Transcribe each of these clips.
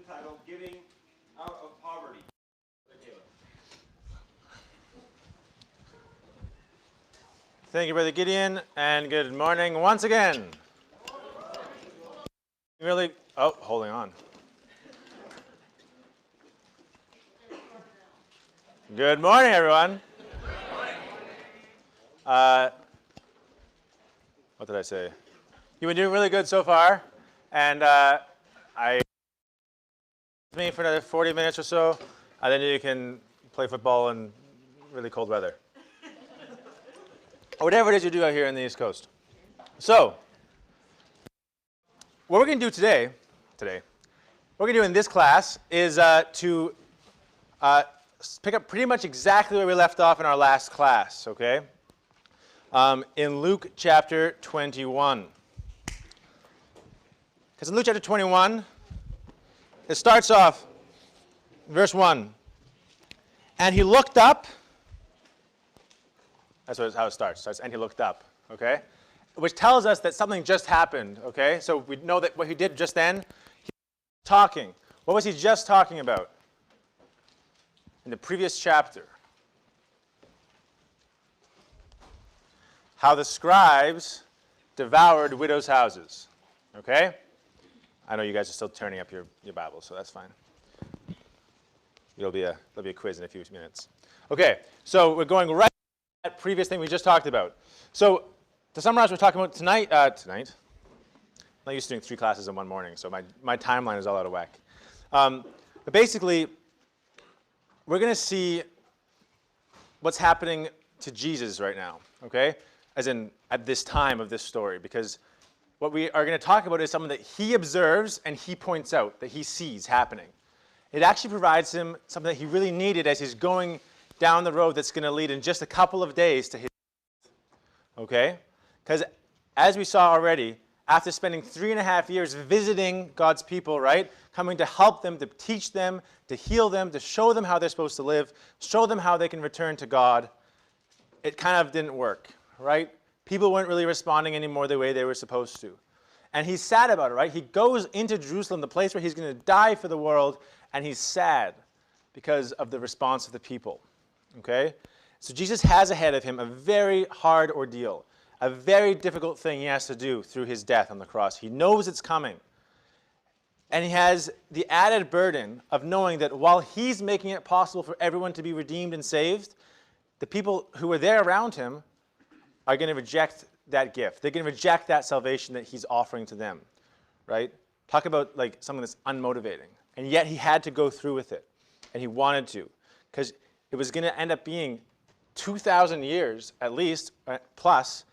entitled Giving Out of Poverty. Thank you, Brother Gideon, and good morning once again. Holding on. Good morning, everyone. What did I say? You've been doing really good so far, and me for another 40 minutes or so, and then you can play football in really cold weather. Or whatever it is you do out here on the East Coast. So, what we're going to do today, what we're going to do in this class is to pick up pretty much exactly where we left off in our last class, okay? In Luke chapter 21. Because in Luke chapter 21, it starts off, verse 1. And he looked up. That's how it starts. And he looked up, okay? Which tells us that something just happened, okay? So we know that what he did just then, he was talking. What was he just talking about? In the previous chapter. How the scribes devoured widows' houses, okay? I know you guys are still turning up your Bibles, so that's fine. There'll be a quiz in a few minutes. Okay, so we're going right to that previous thing we just talked about. So to summarize, we're talking about tonight. I'm not used to doing 3 classes in one morning, so my timeline is all out of whack. But basically, we're going to see what's happening to Jesus right now, okay? As in at this time of this story, because what we are going to talk about is something that he observes and he points out, that he sees happening. It actually provides him something that he really needed as he's going down the road that's going to lead in just a couple of days to his death. Okay? Because as we saw already, after spending 3.5 years visiting God's people, right? Coming to help them, to teach them, to heal them, to show them how they're supposed to live, show them how they can return to God, it kind of didn't work, right? People weren't really responding anymore the way they were supposed to. And he's sad about it, right? He goes into Jerusalem, the place where he's going to die for the world, and he's sad because of the response of the people. Okay? So Jesus has ahead of him a very hard ordeal, a very difficult thing he has to do through his death on the cross. He knows it's coming. And he has the added burden of knowing that while he's making it possible for everyone to be redeemed and saved, the people who are there around him are going to reject that gift. They're going to reject that salvation that he's offering to them, right? Talk about like something that's unmotivating. And yet he had to go through with it. And he wanted to. Because it was going to end up being 2,000 years, at least, plus,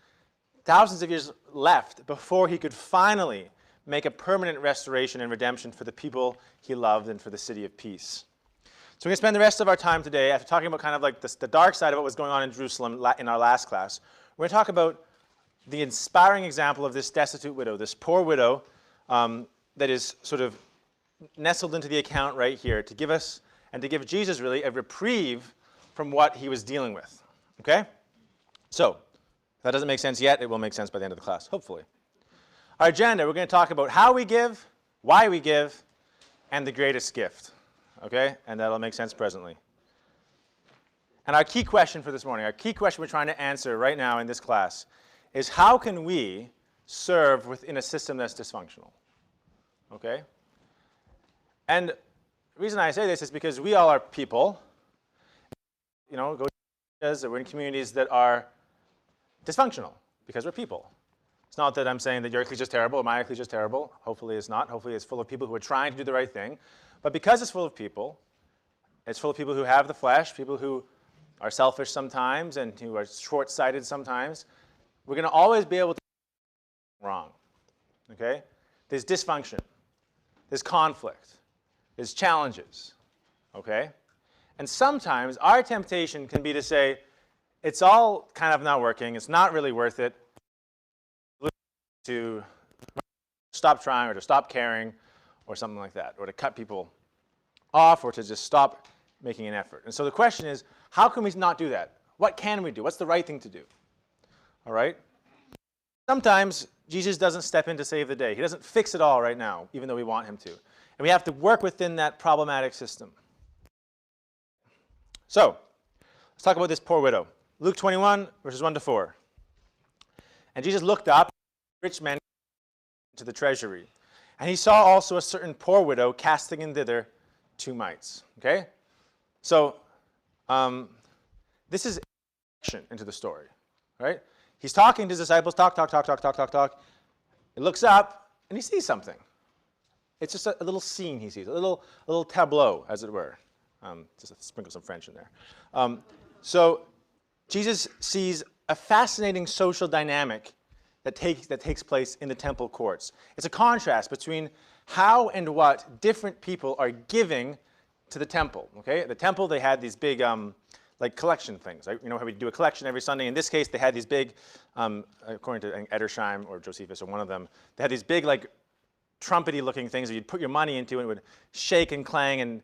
thousands of years left before he could finally make a permanent restoration and redemption for the people he loved and for the city of peace. So we're going to spend the rest of our time today, after talking about kind of like the dark side of what was going on in Jerusalem in our last class, we're going to talk about the inspiring example of this destitute widow, this poor widow that is sort of nestled into the account right here to give us, and to give Jesus really, a reprieve from what he was dealing with. Okay? So, if that doesn't make sense yet, it will make sense by the end of the class, hopefully. Our agenda, we're going to talk about how we give, why we give, and the greatest gift. Okay? And that'll make sense presently. And our key question for this morning, our key question we're trying to answer right now in this class is how can we serve within a system that's dysfunctional? Okay? And the reason I say this is because we all are people. You know, we're in communities that are dysfunctional because we're people. It's not that I'm saying that your ecclesia is terrible or my ecclesia is terrible. Hopefully it's not. Hopefully it's full of people who are trying to do the right thing. But because it's full of people, it's full of people who have the flesh, people who are selfish sometimes and who are short-sighted sometimes, we're going to always be able to do wrong. Okay? There's dysfunction. There's conflict. There's challenges. Okay? And sometimes our temptation can be to say, it's all kind of not working, it's not really worth it, to stop trying or to stop caring or something like that, or to cut people off or to just stop making an effort. And so the question is, how can we not do that? What can we do? What's the right thing to do? All right? Sometimes Jesus doesn't step in to save the day. He doesn't fix it all right now, even though we want him to. And we have to work within that problematic system. So, let's talk about this poor widow. Luke 21, verses 1 to 4. And Jesus looked up, rich man to the treasury. And he saw also a certain poor widow casting in thither 2 mites. Okay? So, this is into the story, right? He's talking to his disciples, talk. He looks up, and he sees something. It's just a little scene he sees, a little tableau, as it were. Just to sprinkle some French in there. So Jesus sees a fascinating social dynamic that takes place in the temple courts. It's a contrast between how and what different people are giving to the temple. Okay, at the temple they had these big like collection things. Right? You know how we do a collection every Sunday. In this case, they had these big, according to Edersheim or Josephus or one of them, they had these big like trumpety-looking things that you'd put your money into, and it would shake and clang and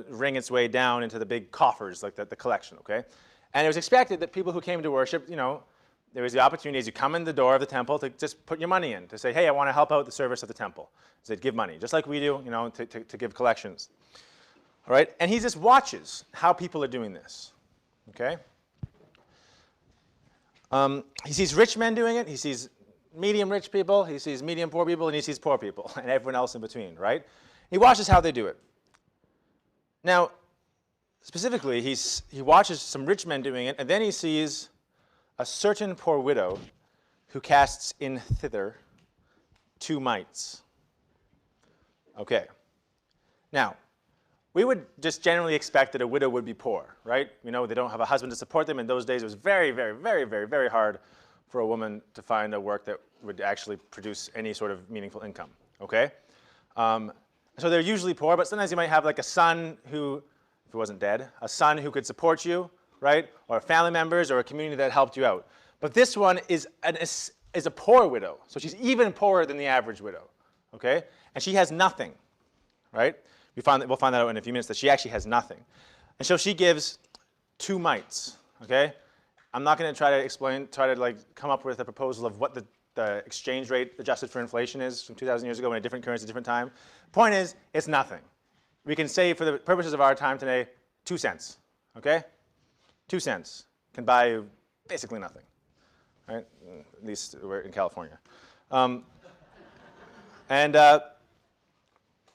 ring its way down into the big coffers, like the collection. Okay, and it was expected that people who came to worship, there was the opportunity as you come in the door of the temple to just put your money in, to say, hey, I want to help out the service of the temple. So they'd give money, just like we do, to give collections. All right, and he just watches how people are doing this. Okay? He sees rich men doing it, he sees medium rich people, he sees medium poor people, and he sees poor people, and everyone else in between, right? He watches how they do it. Now, specifically, he watches some rich men doing it, and then he sees a certain poor widow who casts in thither 2 mites. Okay. Now, we would just generally expect that a widow would be poor, right? They don't have a husband to support them. In those days, it was very, very, very, very, very hard for a woman to find a work that would actually produce any sort of meaningful income, okay? So they're usually poor, but sometimes you might have like a son who, if he wasn't dead, a son who could support you, right? Or family members or a community that helped you out. But this one is a poor widow. So she's even poorer than the average widow, okay? And she has nothing, right? We'll find that out in a few minutes that she actually has nothing. And so she gives 2 mites, okay? I'm not going to try to come up with a proposal of what the exchange rate adjusted for inflation is from 2,000 years ago in a different currency, different time. Point is, it's nothing. We can say, for the purposes of our time today, 2 cents, okay? 2 cents can buy you basically nothing, right? At least we're in California.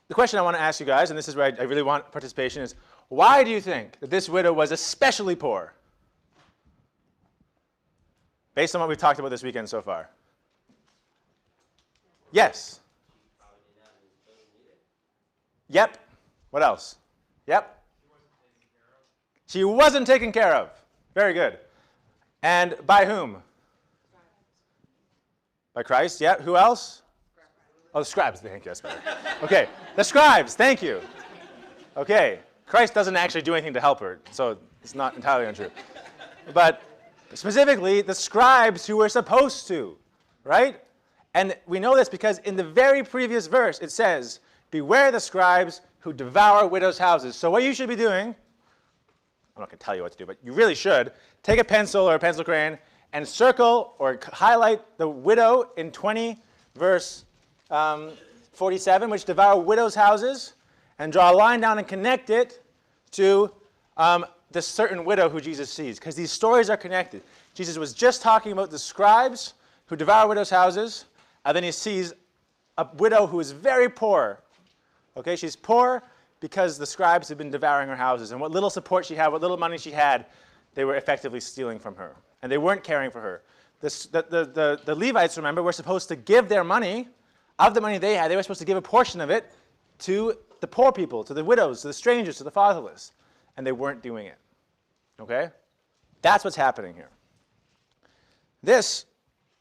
The question I want to ask you guys, and this is where I really want participation, is why do you think that this widow was especially poor? Based on what we've talked about this weekend so far. Yes. Yep. What else? Yep. She wasn't taken care of. Very good. And by whom? By Christ. Yeah. Who else? Oh, the scribes. Thank you. That's better. Okay. The scribes. Thank you. Okay. Christ doesn't actually do anything to help her, so it's not entirely untrue. But specifically, the scribes who were supposed to, right? And we know this because in the very previous verse, it says, beware the scribes who devour widows' houses. So what you should be doing, I'm not going to tell you what to do, but you really should, take a pencil or a pencil crayon and circle or highlight the widow in 20, verse 47, which devour widows' houses, and draw a line down and connect it to this certain widow who Jesus sees, because these stories are connected. Jesus was just talking about the scribes who devour widows' houses, and then he sees a widow who is very poor. Okay, she's poor because the scribes have been devouring her houses, and what little support she had, what little money she had, they were effectively stealing from her, and they weren't caring for her. The Levites, remember, were supposed to give their money. Of the money they had, they were supposed to give a portion of it to the poor people, to the widows, to the strangers, to the fatherless, and they weren't doing it. Okay? That's what's happening here. This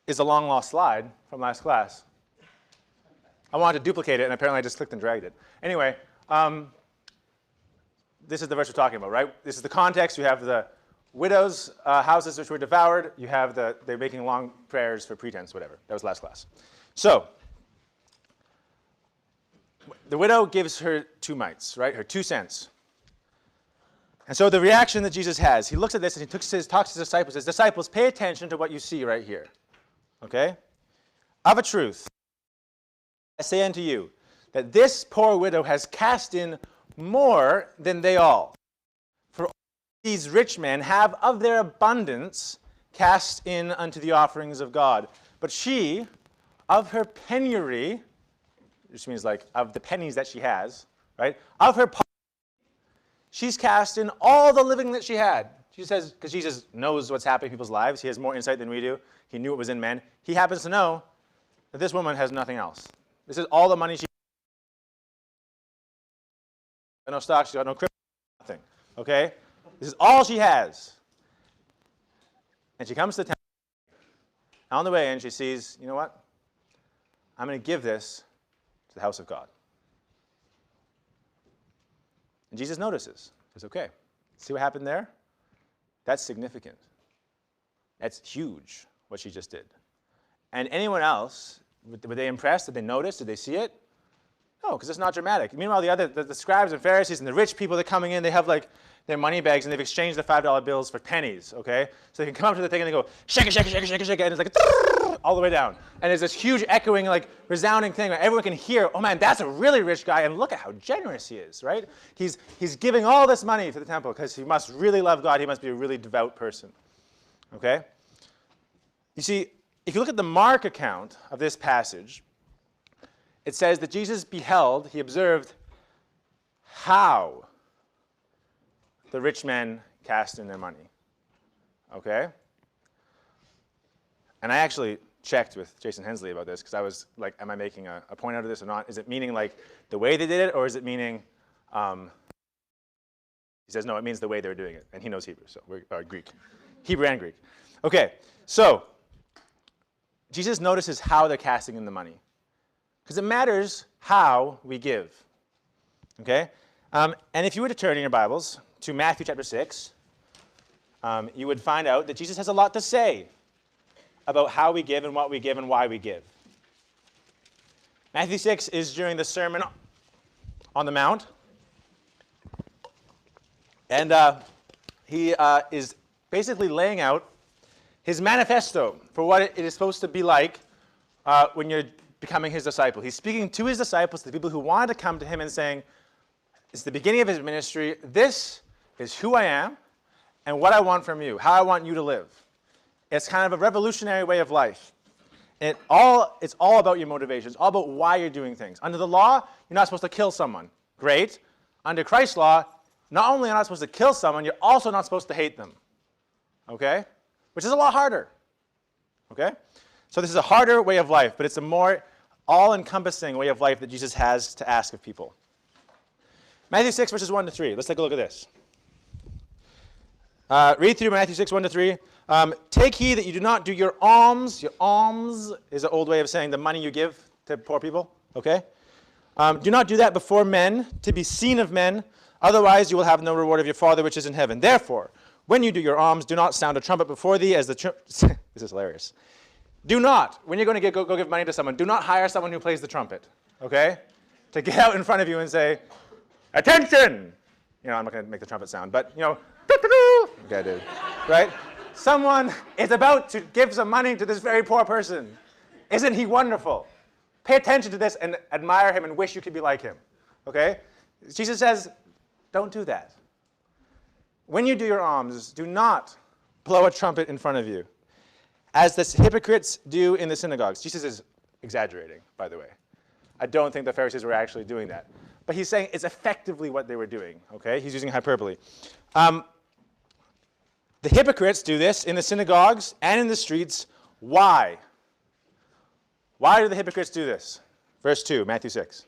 is a long-lost slide from last class. I wanted to duplicate it, and apparently I just clicked and dragged it. Anyway, this is the verse we're talking about, right? This is the context. You have the widows' houses which were devoured. You have they're making long prayers for pretense, whatever. That was last class. So, the widow gives her 2 mites, right? Her 2 cents. And so the reaction that Jesus has, he looks at this and he talks to his disciples, says, disciples, pay attention to what you see right here. Okay? Of a truth, I say unto you, that this poor widow has cast in more than they all. For all these rich men have of their abundance cast in unto the offerings of God. But she, of her penury, which means like of the pennies that she has, right? Of her poverty, she's cast in all the living that she had. She says, because Jesus knows what's happening in people's lives. He has more insight than we do. He knew what was in men. He happens to know that this woman has nothing else. This is all the money she got. No stock, she got no crypto, nothing. Okay? This is all she has. And she comes to the temple on the way in, she sees, you know what? I'm going to give this to the house of God. And Jesus notices. He says, okay, see what happened there? That's significant. That's huge, what she just did. And anyone else, were they impressed? Did they notice? Did they see it? No, because it's not dramatic. Meanwhile, the scribes and Pharisees and the rich people that are coming in, they have like their money bags and they've exchanged the $5 bills for pennies, okay? So they can come up to the thing and they go, shake it, shake it, shake it, shake it, shake it, and it's like all the way down. And there's this huge echoing, like resounding thing where everyone can hear, oh man, that's a really rich guy, and look at how generous he is, right? He's giving all this money to the temple because he must really love God. He must be a really devout person, okay? You see, if you look at the Mark account of this passage, it says that Jesus beheld, he observed how the rich men cast in their money. Okay? And I actually checked with Jason Hensley about this because I was like, am I making a point out of this or not? Is it meaning like the way they did it, or is it meaning, he says, no, it means the way they're doing it. And he knows Hebrew, so we're Greek. Hebrew and Greek. Okay, so Jesus notices how they're casting in the money. Because it matters how we give. Okay? And if you were to turn in your Bibles to Matthew chapter 6, you would find out that Jesus has a lot to say about how we give and what we give and why we give. Matthew 6 is during the Sermon on the Mount. And he is basically laying out his manifesto for what it is supposed to be like when you're becoming his disciple. He's speaking to his disciples, the people who wanted to come to him, and saying, it's the beginning of his ministry. This is who I am and what I want from you, how I want you to live. It's kind of a revolutionary way of life. And it's all about your motivations, all about why you're doing things. Under the law, you're not supposed to kill someone. Great. Under Christ's law, not only are you not supposed to kill someone, you're also not supposed to hate them. Okay? Which is a lot harder. Okay? So this is a harder way of life, but it's a more all-encompassing way of life that Jesus has to ask of people. Matthew 6, verses 1 to 3. Let's take a look at this. Read through Matthew 6, 1 to 3. Take heed that you do not do your alms. Your alms is an old way of saying the money you give to poor people. Okay? Do not do that before men, to be seen of men. Otherwise you will have no reward of your Father which is in heaven. Therefore, when you do your alms, do not sound a trumpet before thee as the this is hilarious. Do not, when you're going to go give money to someone, do not hire someone who plays the trumpet, okay? To get out in front of you and say, attention! You know, I'm not going to make the trumpet sound, but, you know, okay, I did, right? Someone is about to give some money to this very poor person. Isn't he wonderful? Pay attention to this and admire him and wish you could be like him, okay? Jesus says, don't do that. When you do your alms, do not blow a trumpet in front of you, as the hypocrites do in the synagogues. Jesus is exaggerating, by the way. I don't think the Pharisees were actually doing that. But he's saying it's effectively what they were doing, okay? He's using hyperbole. The hypocrites do this in the synagogues and in the streets. Why? Why do the hypocrites do this? Verse 2, Matthew 6.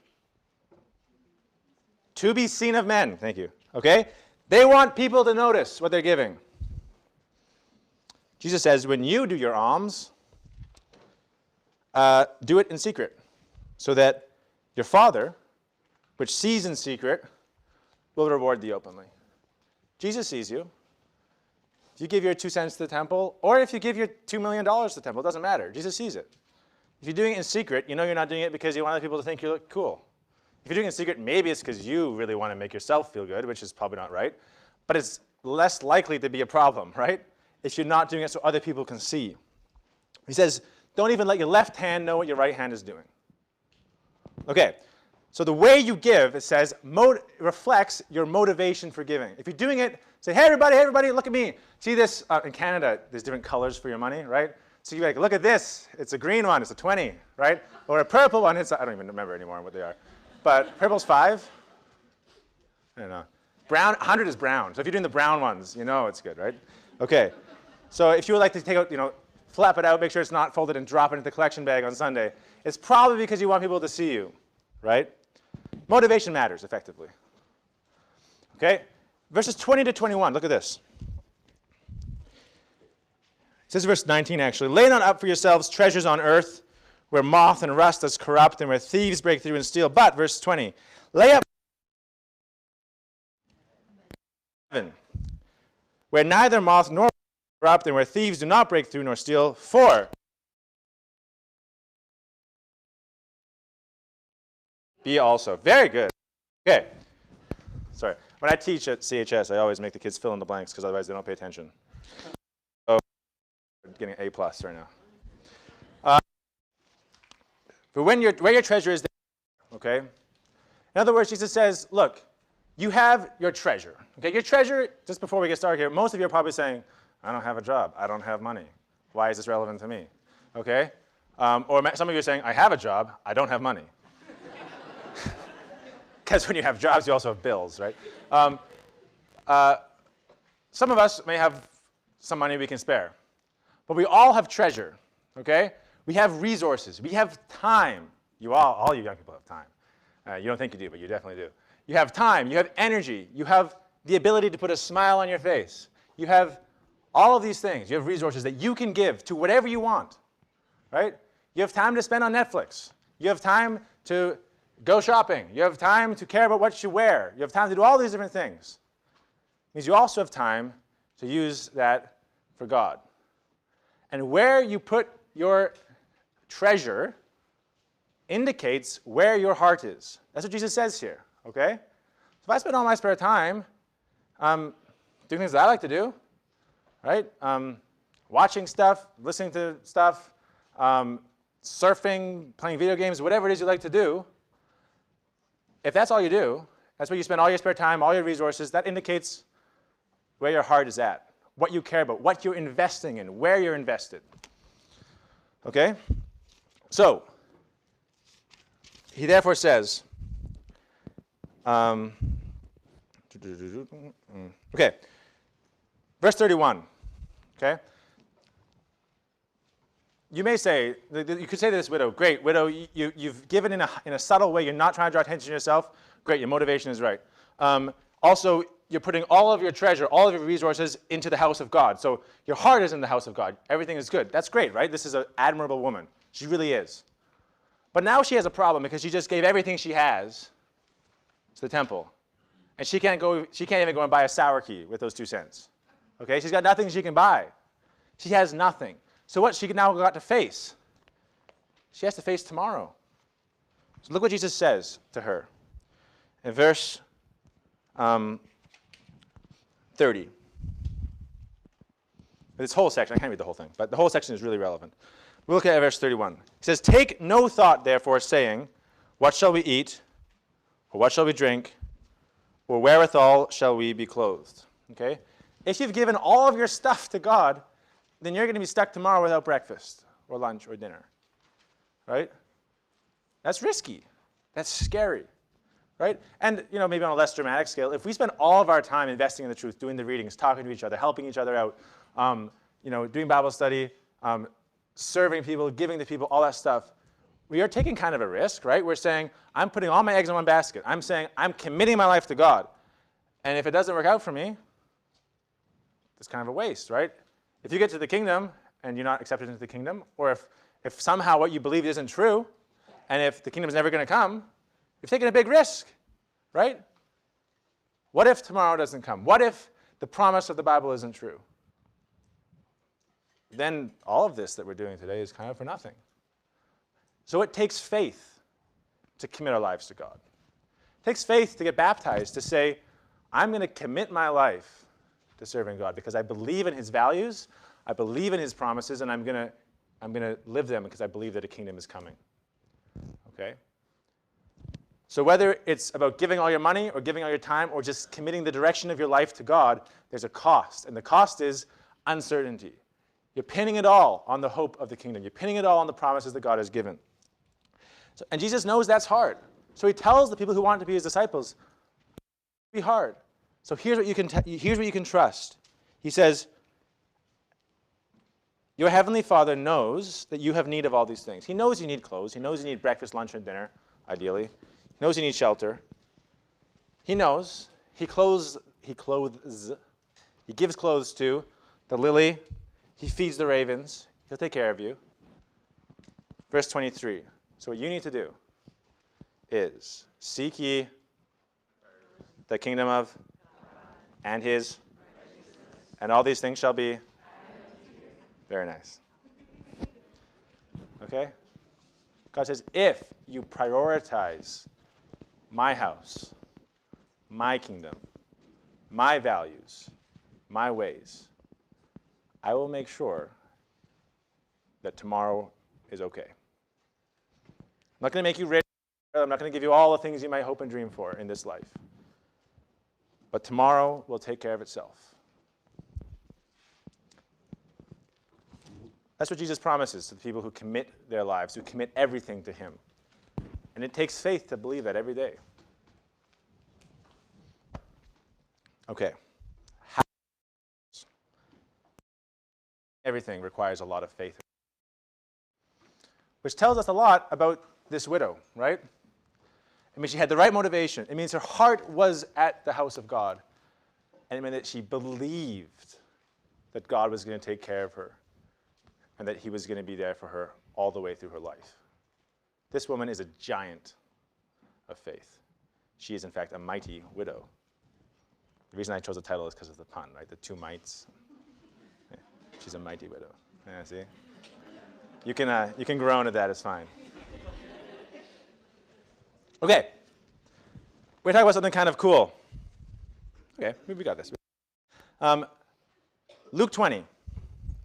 To be seen of men. Thank you. Okay? They want people to notice what they're giving. Jesus says, when you do your alms, do it in secret, so that your Father, which sees in secret, will reward thee openly. Jesus sees you. If you give your 2 cents to the temple, or if you give your $2 million to the temple, it doesn't matter. Jesus sees it. If you're doing it in secret, you know you're not doing it because you want other people to think you look cool. If you're doing it in secret, maybe it's because you really want to make yourself feel good, which is probably not right. But it's less likely to be a problem, right? If you're not doing it so other people can see. He says, don't even let your left hand know what your right hand is doing. Okay, So the way you give, it says, reflects your motivation for giving. If you're doing it, say, hey, everybody, look at me. See this? In Canada, there's different colors for your money, right? So you're like, look at this. It's a green one. It's a 20, right? Or a purple one. I don't even remember anymore what they are. But purple's 5. I don't know. Brown, 100 is brown. So if you're doing the brown ones, you know it's good, right? Okay. So if you would like to take out, flap it out, make sure it's not folded and drop it into the collection bag on Sunday, it's probably because you want people to see you, right? Motivation matters, effectively. Okay? Verses 20 to 21, look at this. It says verse 19, actually. Lay not up for yourselves treasures on earth, where moth and rust does corrupt, and where thieves break through and steal. But, verse 20, lay up where neither moth nor corrupt, and where thieves do not break through nor steal. For be also. Very good. Okay. Sorry. When I teach at CHS, I always make the kids fill in the blanks because otherwise they don't pay attention. So I'm getting an A+ right now. But where your treasure is, okay? In other words, Jesus says, look, you have your treasure. Okay, your treasure, just before we get started here, most of you are probably saying, I don't have a job. I don't have money. Why is this relevant to me? Okay? Or some of you are saying, I have a job. I don't have money. Because when you have jobs, you also have bills, right? Some of us may have some money we can spare. But we all have treasure, okay? We have resources. We have time. All you young people have time. You don't think you do, but you definitely do. You have time. You have energy. You have the ability to put a smile on your face. You have all of these things. You have resources that you can give to whatever you want, right? You have time to spend on Netflix. You have time to go shopping. You have time to care about what you wear. You have time to do all these different things. It means you also have time to use that for God. And where you put your treasure indicates where your heart is. That's what Jesus says here, okay? So if I spend all my spare time doing things that I like to do, right? Watching stuff, listening to stuff, surfing, playing video games, whatever it is you like to do, if that's all you do, that's where you spend all your spare time, all your resources, that indicates where your heart is at, what you care about, what you're investing in, where you're invested. Okay? So, he therefore says, okay, verse 31, okay? You may say, you could say to this widow, great, widow, you've given in a subtle way, you're not trying to draw attention to yourself, great, your motivation is right. Also, you're putting all of your treasure, all of your resources into the house of God. So your heart is in the house of God. Everything is good. That's great, right? This is an admirable woman. She really is. But now she has a problem because she just gave everything she has to the temple. And she can't even go and buy a sour key with those 2 cents. Okay? She's got nothing she can buy. She has nothing. So what she now got to face? She has to face tomorrow. So look what Jesus says to her in verse 30. This whole section, I can't read the whole thing, but the whole section is really relevant. We'll look at verse 31. It says, take no thought, therefore, saying, what shall we eat? Or what shall we drink? Or wherewithal shall we be clothed? Okay? If you've given all of your stuff to God, then you're going to be stuck tomorrow without breakfast or lunch or dinner, right? That's risky. That's scary, right? And maybe on a less dramatic scale, if we spend all of our time investing in the truth, doing the readings, talking to each other, helping each other out, doing Bible study, serving people, giving to people, all that stuff, we are taking kind of a risk, right? We're saying, I'm putting all my eggs in one basket. I'm saying, I'm committing my life to God. And if it doesn't work out for me, it's kind of a waste, right? If you get to the kingdom and you're not accepted into the kingdom, or if somehow what you believe isn't true, and if the kingdom's never going to come, you've taken a big risk, right? What if tomorrow doesn't come? What if the promise of the Bible isn't true? Then all of this that we're doing today is kind of for nothing. So it takes faith to commit our lives to God. It takes faith to get baptized, to say, I'm going to commit my life to serving God because I believe in his values, I believe in his promises, and I'm going to live them because I believe that a kingdom is coming. Okay? So whether it's about giving all your money or giving all your time or just committing the direction of your life to God, there's a cost. And the cost is uncertainty. You're pinning it all on the hope of the kingdom. You're pinning it all on the promises that God has given. And Jesus knows that's hard. So he tells the people who want to be his disciples, it'll be hard. So here's what you can trust. He says, your heavenly Father knows that you have need of all these things. He knows you need clothes. He knows you need breakfast, lunch, and dinner, ideally. He knows you need shelter. He knows. He clothes. He gives clothes to the lily. He feeds the ravens. He'll take care of you. Verse 23. So what you need to do is seek ye the kingdom of and his, and all these things shall be. Very nice. Okay? God says, if you prioritize my house, my kingdom, my values, my ways, I will make sure that tomorrow is okay. I'm not going to make you rich. I'm not going to give you all the things you might hope and dream for in this life. But tomorrow will take care of itself. That's what Jesus promises to the people who commit their lives, who commit everything to him. And it takes faith to believe that every day. Okay. Everything requires a lot of faith. Which tells us a lot about this widow, right? I mean, she had the right motivation. It means her heart was at the house of God. And it meant that she believed that God was going to take care of her and that he was going to be there for her all the way through her life. This woman is a giant of faith. She is, in fact, a mighty widow. The reason I chose the title is because of the pun, right? The two mites. Yeah, she's a mighty widow. Yeah, see? You can groan at that, it's fine. Okay. We're talking about something kind of cool. Okay, we got this. Luke 20.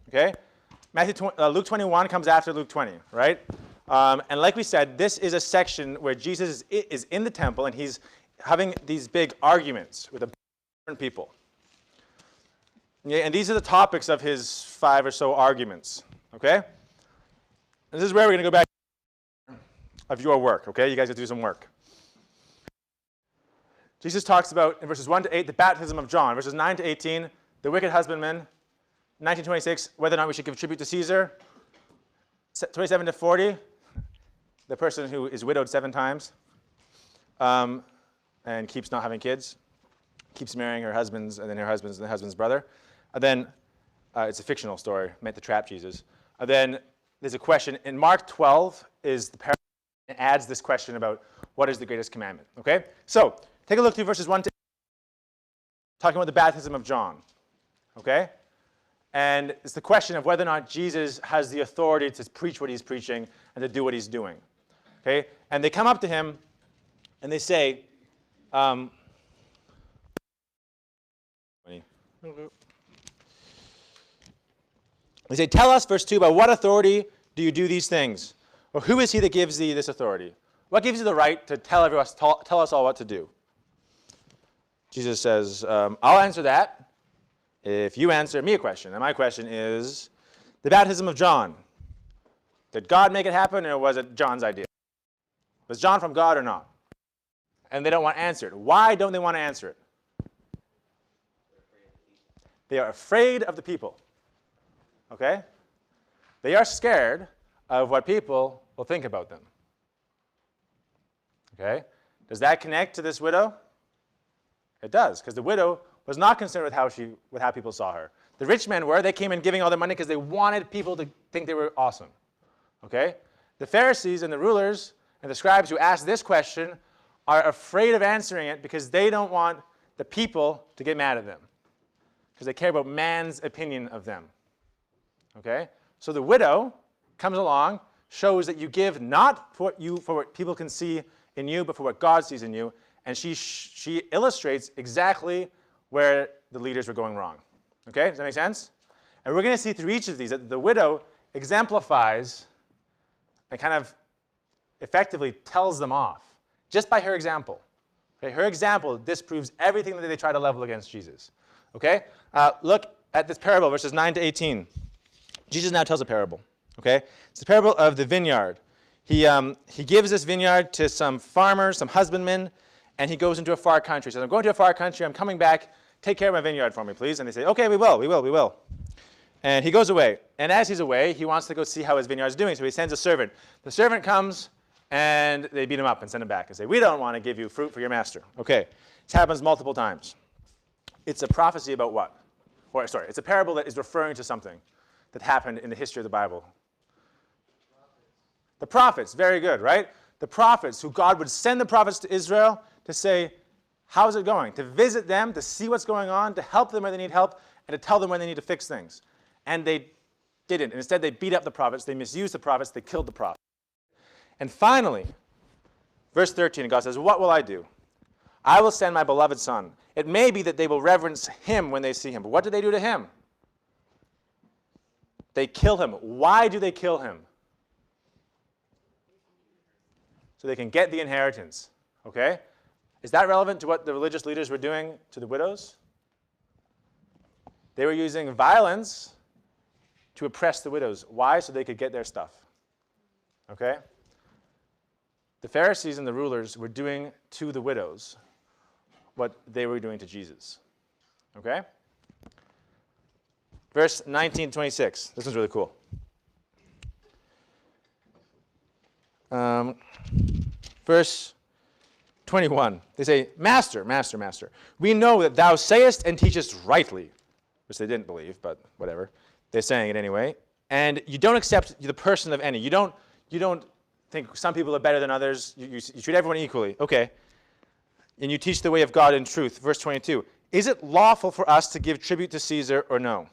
Okay? Luke 21 comes after Luke 20, right? And like we said, this is a section where Jesus is in the temple and he's having these big arguments with different people. Yeah, and these are the topics of his 5 or so arguments, okay? And this is where we're going to go back of your work, okay? You guys have to do some work. Jesus talks about, in verses 1 to 8, the baptism of John. Verses 9 to 18, the wicked husbandman. 1926, whether or not we should give tribute to Caesar. 27 to 40, the person who is widowed 7 times and keeps not having kids, keeps marrying her husband's and then her husband's and the husband's brother. And then it's a fictional story, meant to trap Jesus. And then there's a question. In Mark 12 is the parable that adds this question about what is the greatest commandment. Okay? So take a look through verses 1 to 8, talking about the baptism of John. Okay? And it's the question of whether or not Jesus has the authority to preach what he's preaching and to do what he's doing. Okay? And they come up to him and they say, tell us, verse 2, by what authority do you do these things? Or who is he that gives thee this authority? What gives you the right to tell us all what to do? Jesus says, I'll answer that if you answer me a question. And my question is, the baptism of John. Did God make it happen, or was it John's idea? Was John from God or not? And they don't want to answer it. Why don't they want to answer it? They are afraid of the people. Okay? They are scared of what people will think about them. Okay? Does that connect to this widow? It does, because the widow was not concerned with how people saw her. The rich men were. They came in giving all their money because they wanted people to think they were awesome. Okay? The Pharisees and the rulers and the scribes who asked this question are afraid of answering it because they don't want the people to get mad at them, because they care about man's opinion of them. Okay? So the widow comes along, shows that you give not for what people can see in you, but for what God sees in you, and she illustrates exactly where the leaders were going wrong. Okay? Does that make sense? And we're going to see through each of these that the widow exemplifies and kind of effectively tells them off. just by her example. Okay, her example disproves everything that they try to level against Jesus. Okay? Look at this parable, verses 9 to 18. Jesus now tells a parable. Okay? It's the parable of the vineyard. He gives this vineyard to some farmers, some husbandmen, and he goes into a far country. He says, I'm going to a far country. I'm coming back. Take care of my vineyard for me, please. And they say, okay, we will. And he goes away. And as he's away, he wants to go see how his vineyard is doing. So he sends a servant. The servant comes, and they beat him up and send him back and say, we don't want to give you fruit for your master. Okay. This happens multiple times. It's a prophecy about what? Or, sorry, it's a parable that is referring to something that happened in the history of the Bible. The prophets, very good, right? The prophets, who God would send the prophets to Israel to say, how's it going? To visit them, to see what's going on, to help them where they need help, and to tell them when they need to fix things. And they didn't. Instead, they beat up the prophets, they misused the prophets, they killed the prophets. And finally, verse 13, God says, what will I do? I will send my beloved son. It may be that they will reverence him when they see him. But what do they do to him? They kill him. Why do they kill him? So they can get the inheritance. Okay? Is that relevant to what the religious leaders were doing to the widows? They were using violence to oppress the widows. Why? So they could get their stuff. Okay? The Pharisees and the rulers were doing to the widows what they were doing to Jesus. Okay? Verse 19-26. This one's really cool. Verse 21. They say, Master, Master, Master, we know that thou sayest and teachest rightly, which they didn't believe, but whatever. They're saying it anyway. And you don't accept the person of any. You don't think some people are better than others. You treat everyone equally. Okay. And you teach the way of God in truth. Verse 22. Is it lawful for us to give tribute to Caesar or no?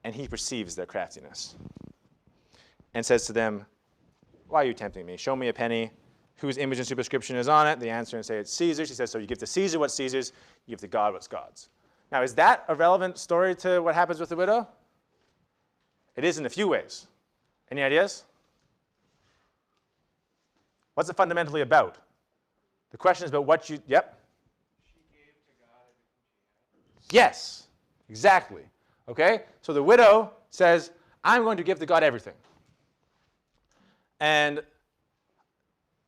And he perceives their craftiness and says to them, why are you tempting me? Show me a penny whose image and superscription is on it. They answer and say, it's Caesar's. He says, so you give to Caesar what's Caesar's, you give to God what's God's. Now, is that a relevant story to what happens with the widow? It is in a few ways. Any ideas? What's it fundamentally about? The question is about what you, yep? She gave to God everything she had. Yes, exactly. Okay? So the widow says, I'm going to give to God everything. And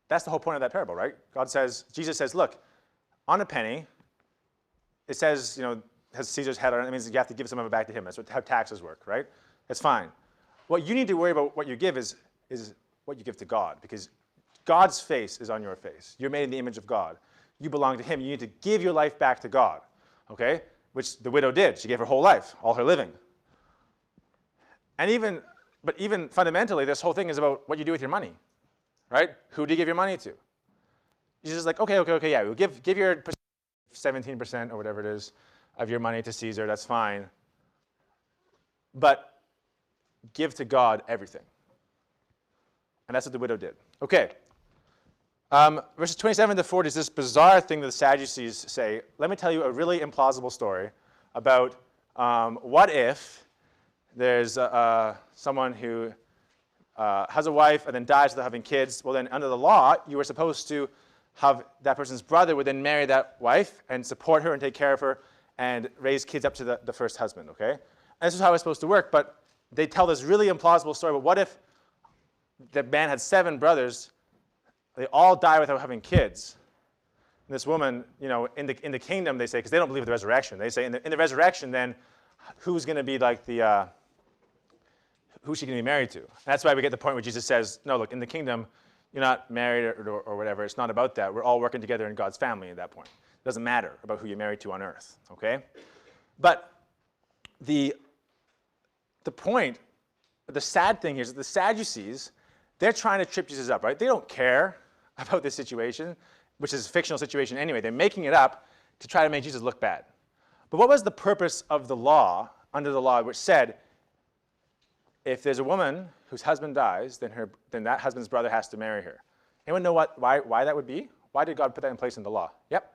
that's the whole point of that parable, right? Jesus says, look, on a penny, it says, has Caesar's head on it. It means you have to give some of it back to him. That's how taxes work, right? That's fine. What you need to worry about what you give is what you give to God, because God's face is on your face. You're made in the image of God. You belong to him. You need to give your life back to God, okay? Which the widow did. She gave her whole life, all her living. But even fundamentally, this whole thing is about what you do with your money, right? Who do you give your money to? Jesus is like, okay, yeah, we'll give your 17% or whatever it is of your money to Caesar. That's fine. But give to God everything. And that's what the widow did. Okay. Verses 27 to 40 is this bizarre thing that the Sadducees say. Let me tell you a really implausible story about what if there's someone who has a wife and then dies without having kids. Well, then under the law, you were supposed to have that person's brother would then marry that wife and support her and take care of her and raise kids up to the first husband, okay? And this is how it's supposed to work, but they tell this really implausible story. But what if the man had 7 brothers, they all die without having kids? And this woman, in the kingdom, they say, because they don't believe in the resurrection, they say in the resurrection, then who's going to be like who's she going to be married to? And that's why we get the point where Jesus says, no, look, in the kingdom, you're not married or whatever. It's not about that. We're all working together in God's family at that point. It doesn't matter about who you're married to on earth, okay? But the point, the sad thing here is that the Sadducees, they're trying to trip Jesus up, right? They don't care about this situation, which is a fictional situation anyway. They're making it up to try to make Jesus look bad. But what was the purpose of the law, under the law, which said, if there's a woman whose husband dies, then that husband's brother has to marry her? Anyone know why that would be? Why did God put that in place in the law? Yep.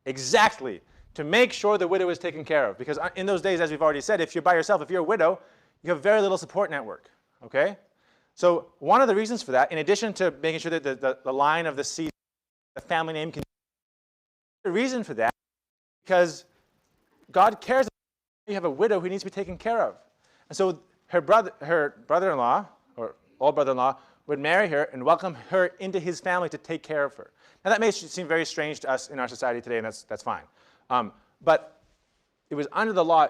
Exactly. To make sure the widow is taken care of. Because in those days, as we've already said, if you're by yourself, if you're a widow, you have very little support network. Okay? So one of the reasons for that, in addition to making sure that the line of the seed, the family name can, the reason for that, because God cares about you have a widow who needs to be taken care of. And so her brother-in-law, or old brother-in-law, would marry her and welcome her into his family to take care of her. Now that may seem very strange to us in our society today, and that's fine. But it was under the law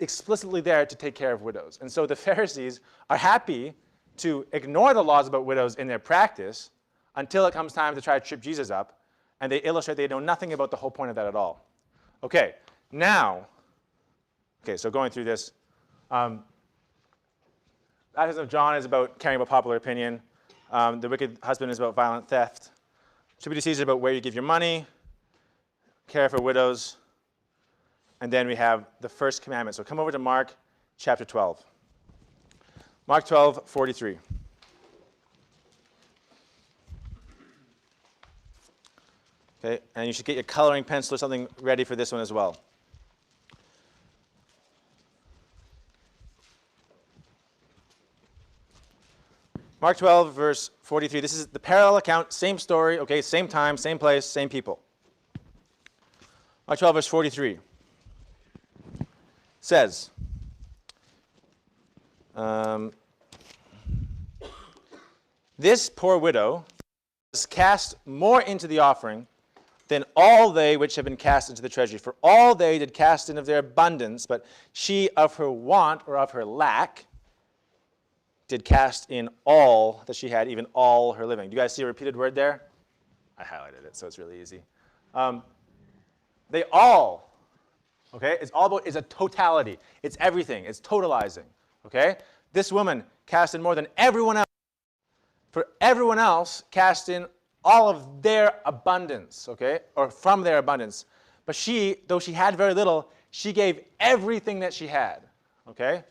explicitly there to take care of widows. And so the Pharisees are happy to ignore the laws about widows in their practice until it comes time to try to trip Jesus up, and they illustrate they know nothing about the whole point of that at all. Okay, now, so going through this, baptism of John is about caring about popular opinion. The wicked husband is about violent theft. Tribute to Caesar is about where you give your money, care for widows, and then we have the first commandment. So come over to Mark chapter 12. Mark 12:43. Okay, and you should get your coloring pencil or something ready for this one as well. Mark 12, verse 43. This is the parallel account, same story, okay, same time, same place, same people. Mark 12, verse 43 says, this poor widow has cast more into the offering than all they which have been cast into the treasury. For all they did cast in of their abundance, but she of her want, or of her lack, did cast in all that she had, even all her living. Do you guys see a repeated word there? I highlighted it, so it's really easy. They all, okay? It's all about, it's a totality. It's everything. It's totalizing, okay? This woman cast in more than everyone else. For everyone else, cast in all of their abundance, okay? Or from their abundance. But she, though she had very little, she gave everything that she had, okay?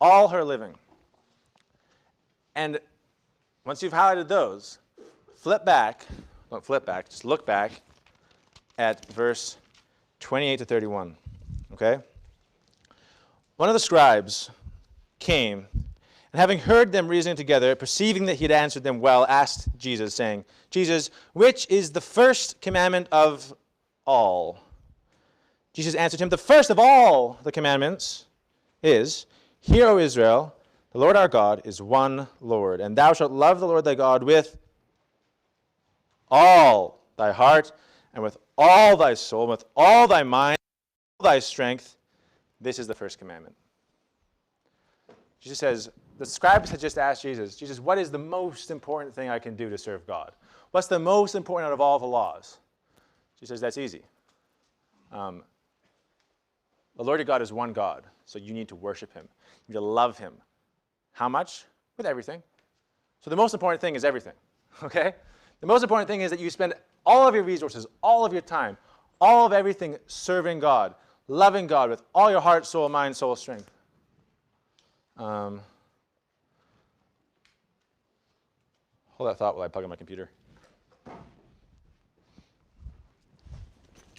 All her living. And once you've highlighted those, don't flip back, just look back at verse 28 to 31, okay? One of the scribes came, and having heard them reasoning together, perceiving that he had answered them well, asked Jesus, saying, Jesus, which is the first commandment of all? Jesus answered him, the first of all the commandments is, Hear, O Israel, the Lord our God is one Lord, and thou shalt love the Lord thy God with all thy heart, and with all thy soul, and with all thy mind, all thy strength. This is the first commandment. Jesus says, the scribes had just asked Jesus, what is the most important thing I can do to serve God? What's the most important out of all the laws? Jesus says, that's easy. The Lord your God is one God, so you need to worship him. You need to love him. How much? With everything. So the most important thing is everything, okay? The most important thing is that you spend all of your resources, all of your time, all of everything serving God, loving God with all your heart, soul, mind, soul, strength. Hold that thought while I plug in my computer.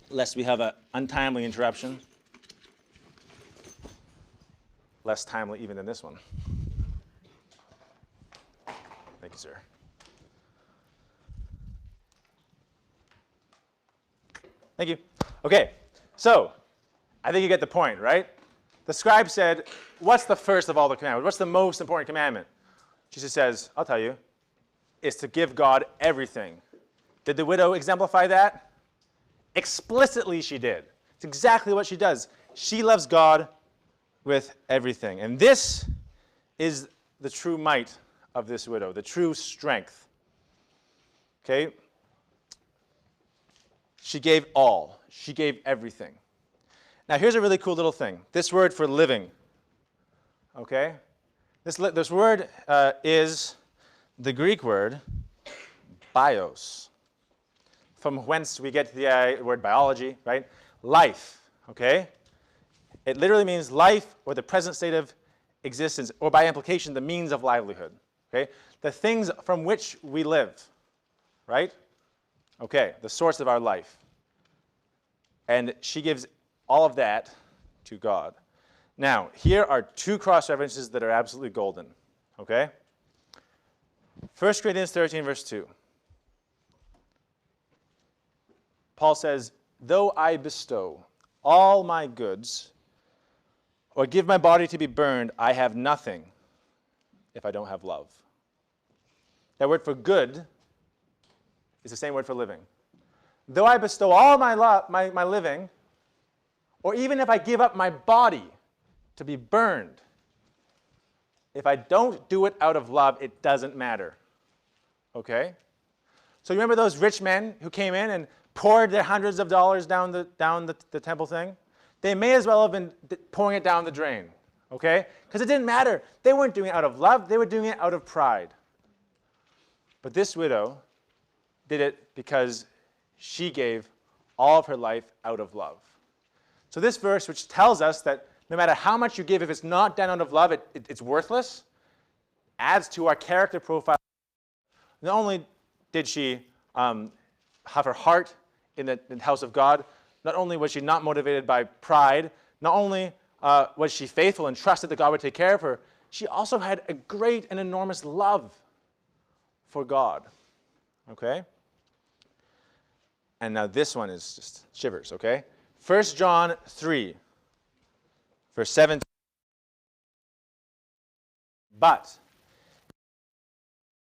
Lest we have an untimely interruption. Less timely even than this one. Thank you, sir. Thank you. Okay, so I think you get the point, right? The scribe said, what's the first of all the commandments? What's the most important commandment? Jesus says, I'll tell you, it's to give God everything. Did the widow exemplify that? Explicitly she did. It's exactly what she does. She loves God with everything. And this is the true might of this widow, the true strength. Okay? She gave all. She gave everything. Now here's a really cool little thing. This word for living. Okay? This word is the Greek word bios, from whence we get the word biology, right? Life, okay? It literally means life or the present state of existence, or by implication, the means of livelihood, okay? The things from which we live, right? Okay, the source of our life. And she gives all of that to God. Now, here are two cross references that are absolutely golden, okay? 1 Corinthians 13, verse 2. Paul says, though I bestow all my goods or give my body to be burned, I have nothing if I don't have love. That word for good is the same word for living. Though I bestow all my living, or even if I give up my body to be burned, if I don't do it out of love, it doesn't matter. Okay? So you remember those rich men who came in and poured their hundreds of dollars down the temple thing? They may as well have been pouring it down the drain. Okay? Because it didn't matter. They weren't doing it out of love. They were doing it out of pride. But this widow did it because she gave all of her life out of love. So this verse, which tells us that no matter how much you give, if it's not done out of love, it's worthless, adds to our character profile. Not only did she have her heart in the house of God, not only was she not motivated by pride, not only was she faithful and trusted that God would take care of her, she also had a great and enormous love for God. Okay? And now this one is just shivers, okay? 1 John 3, verse 17. But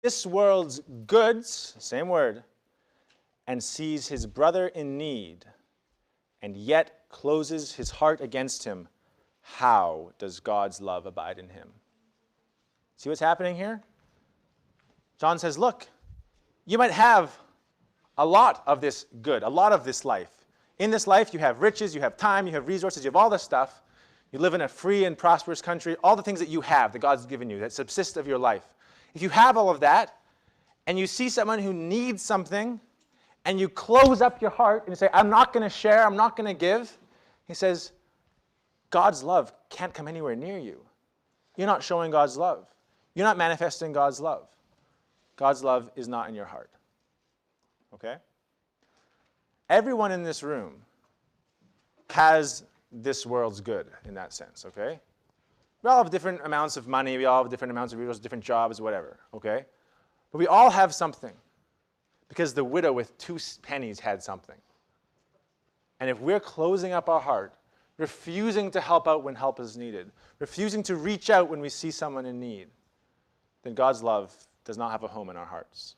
this world's goods, same word, and sees his brother in need, and yet closes his heart against him, how does God's love abide in him? See what's happening here? John says, look, you might have a lot of this good, a lot of this life. In this life, you have riches, you have time, you have resources, you have all this stuff. You live in a free and prosperous country, all the things that you have, that God's given you, that subsist of your life. If you have all of that, and you see someone who needs something, and you close up your heart and you say, I'm not going to share, I'm not going to give, he says, God's love can't come anywhere near you. You're not showing God's love. You're not manifesting God's love. God's love is not in your heart. Okay? Everyone in this room has this world's good in that sense, okay? We all have different amounts of money, we all have different amounts of resources, different jobs, whatever, okay? But we all have something because the widow with 2 pennies had something. And if we're closing up our heart, refusing to help out when help is needed, refusing to reach out when we see someone in need, then God's love does not have a home in our hearts.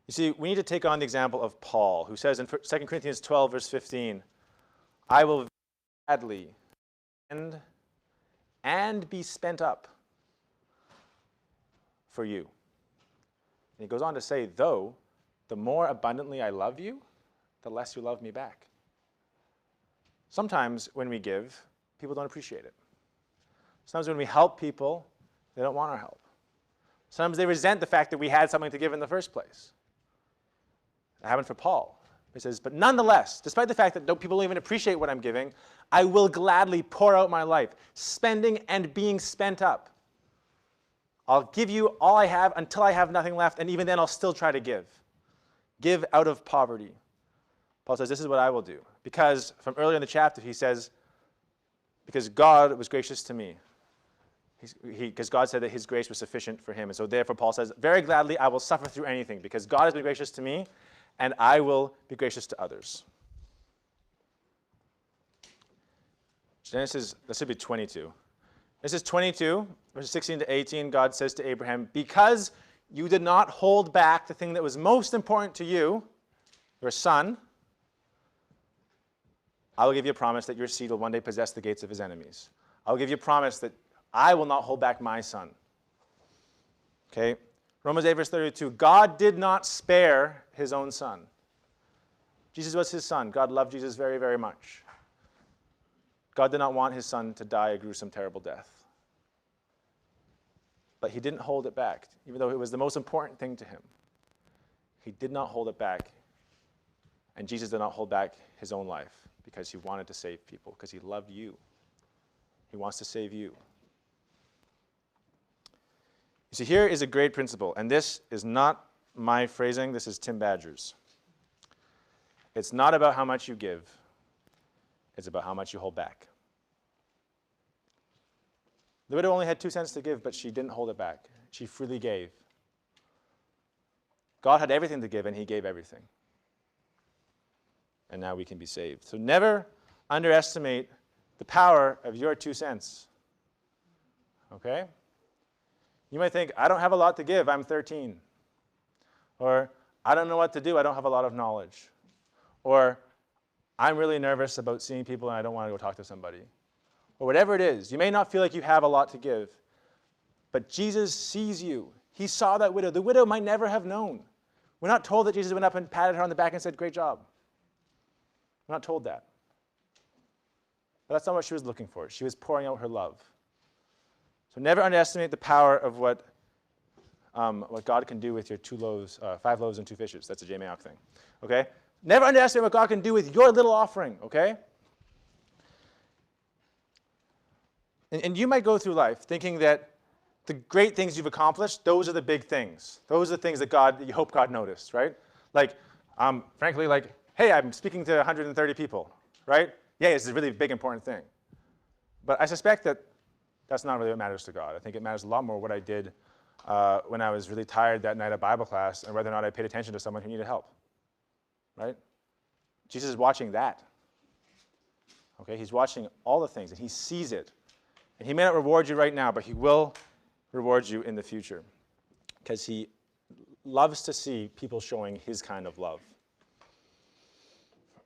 You see, we need to take on the example of Paul, who says in 2 Corinthians 12, verse 15, I will gladly and be spent up for you. And he goes on to say, though, the more abundantly I love you, the less you love me back. Sometimes when we give, people don't appreciate it. Sometimes when we help people, they don't want our help. Sometimes they resent the fact that we had something to give in the first place. That happened for Paul. He says, but nonetheless, despite the fact that people don't even appreciate what I'm giving, I will gladly pour out my life, spending and being spent up. I'll give you all I have until I have nothing left, and even then I'll still try to give. Give out of poverty. Paul says, this is what I will do. Because from earlier in the chapter, he says, because God was gracious to me. Because God said that his grace was sufficient for him. And so therefore, Paul says, very gladly, I will suffer through anything, because God has been gracious to me, and I will be gracious to others. Genesis, that should be 22. This is 22, verses 16 to 18. God says to Abraham, because you did not hold back the thing that was most important to you, your son, I will give you a promise that your seed will one day possess the gates of his enemies. I will give you a promise that I will not hold back my son. Okay? Romans 8, verse 32. God did not spare his own son. Jesus was his son. God loved Jesus very, very much. God did not want his son to die a gruesome, terrible death. But he didn't hold it back, even though it was the most important thing to him. He did not hold it back. And Jesus did not hold back his own life because he wanted to save people, because he loved you. He wants to save you. You see, here is a great principle, and this is not my phrasing, this is Tim Badger's. It's not about how much you give, it's about how much you hold back. The widow only had 2 cents to give, but she didn't hold it back. She freely gave. God had everything to give, and he gave everything. And now we can be saved. So never underestimate the power of your 2 cents. Okay? You might think, I don't have a lot to give, I'm 13. Or, I don't know what to do, I don't have a lot of knowledge. Or, I'm really nervous about seeing people and I don't want to go talk to somebody. Or whatever it is, you may not feel like you have a lot to give, but Jesus sees you. He saw that widow. The widow might never have known. We're not told that Jesus went up and patted her on the back and said, great job. We're not told that. But that's not what she was looking for. She was pouring out her love. So never underestimate the power of what God can do with your 5 loaves and 2 fishes. That's a J. Mayock thing. Okay? Never underestimate what God can do with your little offering. Okay? And you might go through life thinking that the great things you've accomplished, those are the big things. Those are the things that you hope God noticed, right? Like, frankly, like, hey, I'm speaking to 130 people, right? Yeah, it's a really big, important thing. But I suspect that that's not really what matters to God. I think it matters a lot more what I did when I was really tired that night at Bible class and whether or not I paid attention to someone who needed help, right? Jesus is watching that. Okay, he's watching all the things, and he sees it. And he may not reward you right now, but he will reward you in the future because he loves to see people showing his kind of love.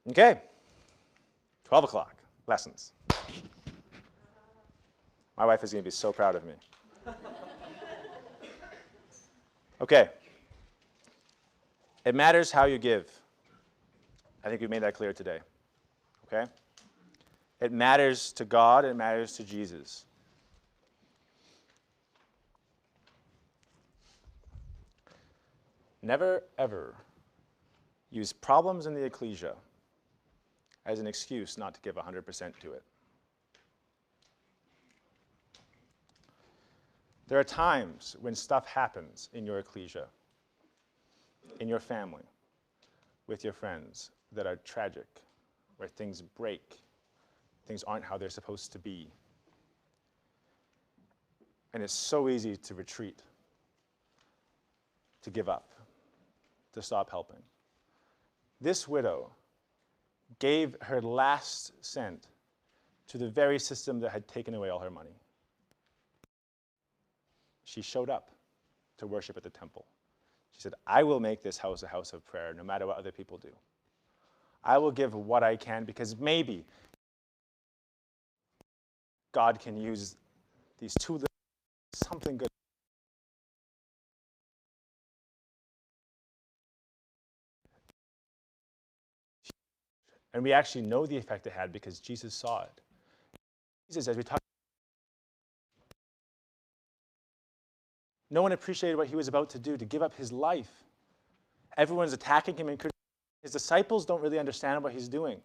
Okay, 12 o'clock, lessons. My wife is going to be so proud of me. Okay, it matters how you give. I think we made that clear today. Okay? It matters to God, it matters to Jesus. Never, ever use problems in the ecclesia as an excuse not to give 100% to it. There are times when stuff happens in your ecclesia, in your family, with your friends that are tragic, where things break, things aren't how they're supposed to be. And it's so easy to retreat, to give up, to stop helping. This widow gave her last cent to the very system that had taken away all her money. She showed up to worship at the temple. She said, I will make this house a house of prayer no matter what other people do. I will give what I can because maybe God can use these 2 little something good. And we actually know the effect it had because Jesus saw it. Jesus, as we talked, no one appreciated what he was about to do, to give up his life. Everyone's attacking him and criticizing. His disciples don't really understand what he's doing.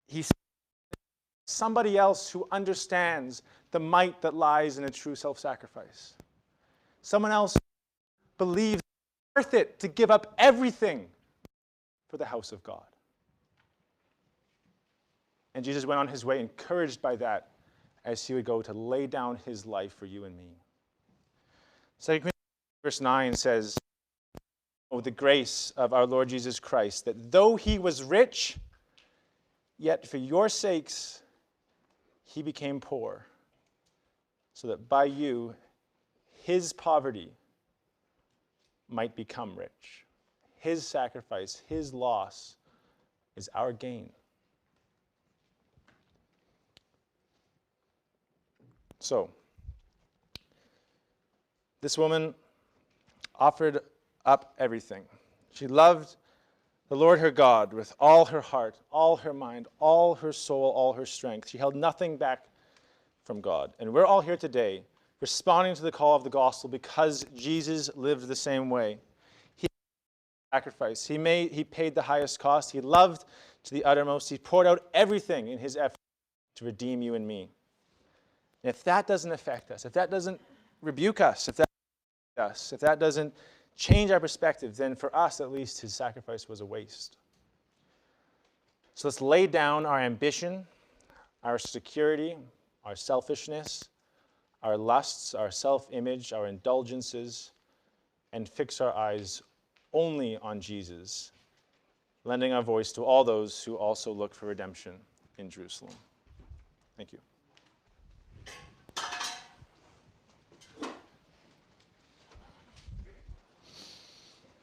He's somebody else who understands the might that lies in a true self-sacrifice. Someone else believes it's worth it to give up everything for the house of God. And Jesus went on his way encouraged by that as he would go to lay down his life for you and me. 2 Corinthians verse 9 says, "Oh, the grace of our Lord Jesus Christ, that though he was rich, yet for your sakes he became poor, so that by you his poverty might become rich." His sacrifice, his loss is our gain. So, this woman offered up everything. She loved the Lord her God with all her heart, all her mind, all her soul, all her strength. She held nothing back from God. And we're all here today responding to the call of the gospel because Jesus lived the same way. He sacrificed. He paid the highest cost. He loved to the uttermost. He poured out everything in his effort to redeem you and me. And if that doesn't affect us, if that doesn't rebuke us, if that doesn't change our perspective, then for us at least his sacrifice was a waste. So let's lay down our ambition, our security, our selfishness, our lusts, our self-image, our indulgences, and fix our eyes only on Jesus, lending our voice to all those who also look for redemption in Jerusalem. Thank you.